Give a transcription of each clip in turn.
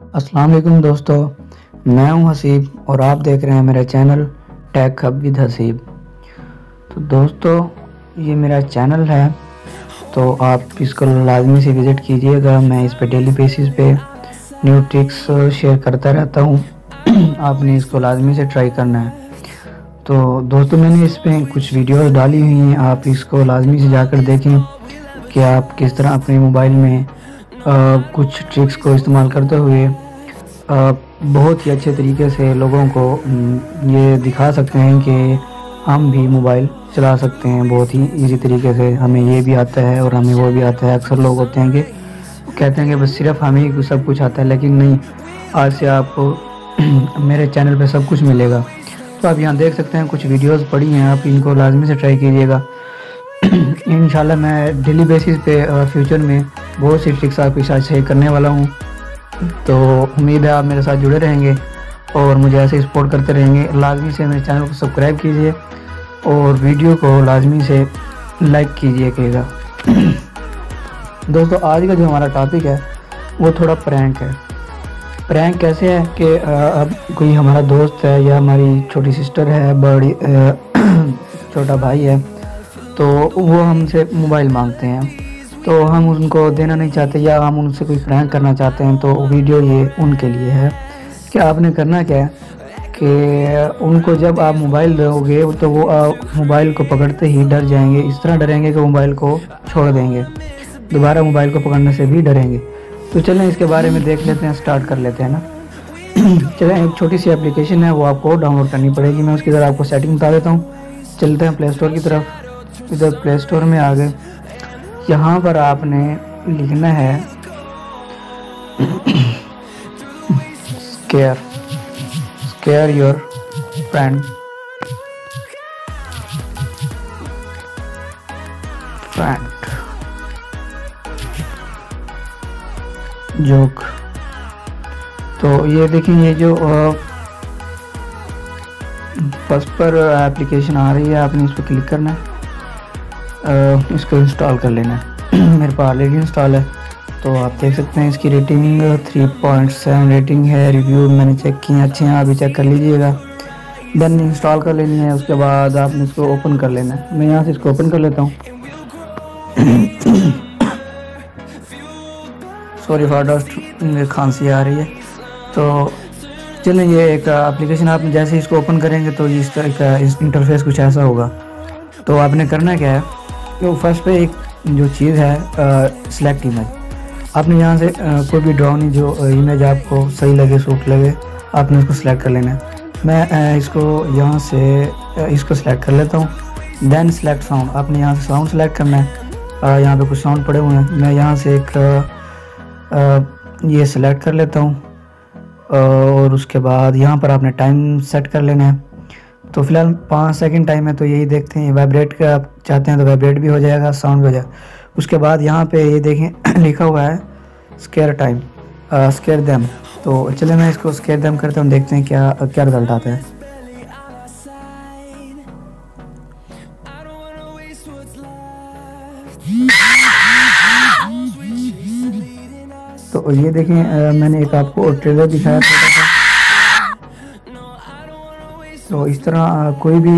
अस्सलाम वालेकुम दोस्तों, मैं हूं हसीब और आप देख रहे हैं मेरा channel tech hub with Haseeb. तो दोस्तों, ये मेरा चैनल है, तो आप इसको लाजमी से विज़िट कीजिएगा। मैं इस पे डेली बेसिस पे न्यू ट्रिक्स शेयर करता रहता हूं। आपने इसको लाजमी से ट्राई करना है। तो दोस्तों, मैंने इस पे कुछ वीडियोस डाली हुई हैं, आप इसको लाजमी से जाकर देखें कि आप किस तरह अपने मोबाइल में कुछ ट्रिक्स को इस्तेमाल करते हुए बहुत ही अच्छे तरीके से लोगों को ये दिखा सकते हैं कि हम भी मोबाइल चला सकते हैं बहुत ही इजी तरीके से। हमें ये भी आता है और हमें वो भी आता है। अक्सर लोग होते हैं कि कहते हैं कि बस सिर्फ हमें ही सब कुछ आता है, लेकिन नहीं, आज से आपको मेरे चैनल पे सब कुछ मिलेगा। तो आप यहाँ देख सकते हैं कुछ वीडियोस पड़ी हैं, आप इनको लाजमी से ट्राई कीजिएगा। इंशाल्लाह मैं डेली बेसिस पे फ्यूचर में बहुत सी ट्रिक्स आपके साथ शेयर करने वाला हूँ। तो उम्मीद है आप मेरे साथ जुड़े रहेंगे और मुझे ऐसे सपोर्ट करते रहेंगे। लाजमी से मेरे चैनल को सब्सक्राइब कीजिए और वीडियो को लाजमी से लाइक कीजिएगा। दोस्तों, आज का जो हमारा टॉपिक है वो थोड़ा प्रैंक है। प्रैंक कैसे है कि अब कोई हमारा दोस्त है या हमारी छोटी सिस्टर है, बड़ी छोटा भाई है, तो वो हमसे मोबाइल मांगते हैं, तो हम उनको देना नहीं चाहते या हम उनसे कोई प्रैंक करना चाहते हैं। तो वीडियो ये उनके लिए है कि आपने करना क्या है कि उनको जब आप मोबाइल दोगे तो वो मोबाइल को पकड़ते ही डर जाएंगे। इस तरह डरेंगे कि मोबाइल को छोड़ देंगे, दोबारा मोबाइल को पकड़ने से भी डरेंगे। तो चलें इसके बारे में देख लेते हैं, स्टार्ट कर लेते हैं ना। चलें, एक छोटी सी एप्लीकेशन है, वो आपको डाउनलोड करनी पड़ेगी। मैं उसकी ज़रा आपको सेटिंग बता देता हूँ। चलते हैं प्ले स्टोर की तरफ। इधर प्ले स्टोर में आ गए, यहाँ पर आपने लिखना है स्केयर योर फ्रेंड जोक। तो ये देखें, ये जो फर्स्ट पर एप्लीकेशन आ रही है, आपने इस पर क्लिक करना है, इसको इंस्टॉल कर लेना है। मेरे पास ऑलरेडी इंस्टॉल है। तो आप देख सकते हैं इसकी रेटिंग 3.7 रेटिंग है। रिव्यू मैंने चेक किए अच्छे हैं, आप भी चेक कर लीजिएगा। देन इंस्टॉल कर लेनी है। उसके बाद आपने इसको ओपन कर लेना है। मैं यहाँ से इसको ओपन कर लेता हूँ। सॉरी फॉर डस्ट, खांसी आ रही है। तो चलें, ये एक एप्लीकेशन आप जैसे इसको ओपन करेंगे तो इस तरह का इस इंटरफेस कुछ ऐसा होगा। तो आपने करना क्या है, तो फर्स्ट पे एक जो चीज़ है सिलेक्ट इमेज, आपने यहाँ से कोई भी ड्राउनी जो इमेज आपको सही लगे, सूट लगे, आपने उसको सिलेक्ट कर लेना है। मैं इसको यहाँ से इसको सिलेक्ट कर लेता हूँ। देन सिलेक्ट साउंड, आपने यहाँ से साउंड सेलेक्ट करना है। यहाँ पे कुछ साउंड पड़े हुए हैं, मैं यहाँ से एक ये सिलेक्ट कर लेता हूँ और उसके बाद यहाँ पर आपने टाइम सेट कर लेना है। तो फिलहाल 5 सेकंड टाइम है, तो यही देखते हैं। वाइब्रेट का आप चाहते हैं तो वाइब्रेट भी हो जाएगा, साउंड भी हो जाएगा। उसके बाद यहाँ पे ये देखें लिखा हुआ है स्केयर टाइम, स्केयर देम। तो चले मैं इसको स्केयर देम करता हूँ, देखते हैं क्या क्या रिजल्ट आता है। तो ये देखें, मैंने एक आपको ट्रेलर दिखाया था। तो इस तरह कोई भी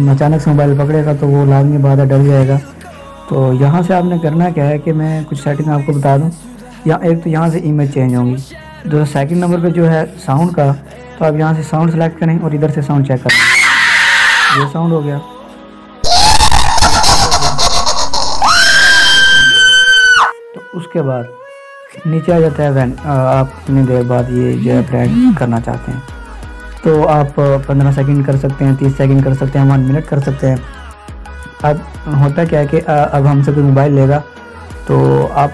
अचानक से मोबाइल पकड़ेगा तो वो लाजमी बात है, डर जाएगा। तो यहाँ से आपने करना क्या है कि मैं कुछ सेटिंग आपको बता दूँ। या एक तो यहाँ से इमेज चेंज होंगी। जो सेकंड नंबर पे जो है साउंड का, तो आप यहाँ से साउंड सेलेक्ट करें और इधर से साउंड चेक करें। ये साउंड हो गया। तो उसके बाद नीचे आ जाता है वैन। आप कितनी देर बाद ये जो है प्रैंक करना चाहते हैं, तो आप 15 सेकंड कर सकते हैं, 30 सेकंड कर सकते हैं, 1 मिनट कर सकते हैं। अब होता क्या है कि अब हमसे कोई मोबाइल लेगा तो आप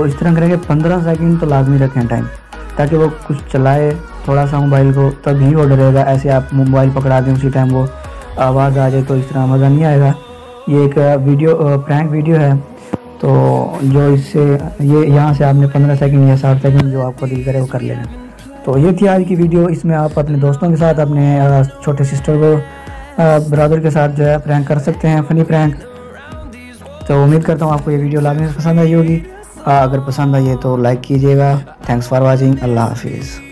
इस तरह करेंगे, 15 सेकंड तो लाजमी रखें टाइम, ताकि वो कुछ चलाए थोड़ा सा मोबाइल को, तभी वो डरेगा। ऐसे आप मोबाइल पकड़ा दें उसी टाइम वो आवाज़ आ जाए तो इस तरह मज़ा नहीं आएगा। ये एक वीडियो प्रैंक वीडियो है। तो जो इससे ये यहाँ से आपने 15 सेकंड या 60 सेकंड जो आपको दिल करे वो कर लेना। तो ये थी आज की वीडियो। इसमें आप अपने दोस्तों के साथ, अपने छोटे सिस्टर को, ब्रदर के साथ जो है प्रैंक कर सकते हैं, फ़नी प्रैंक। तो उम्मीद करता हूँ आपको ये वीडियो लाजमी पसंद आई होगी। अगर पसंद आइए तो लाइक कीजिएगा। Thanks for watching. अल्लाह हाफिज़।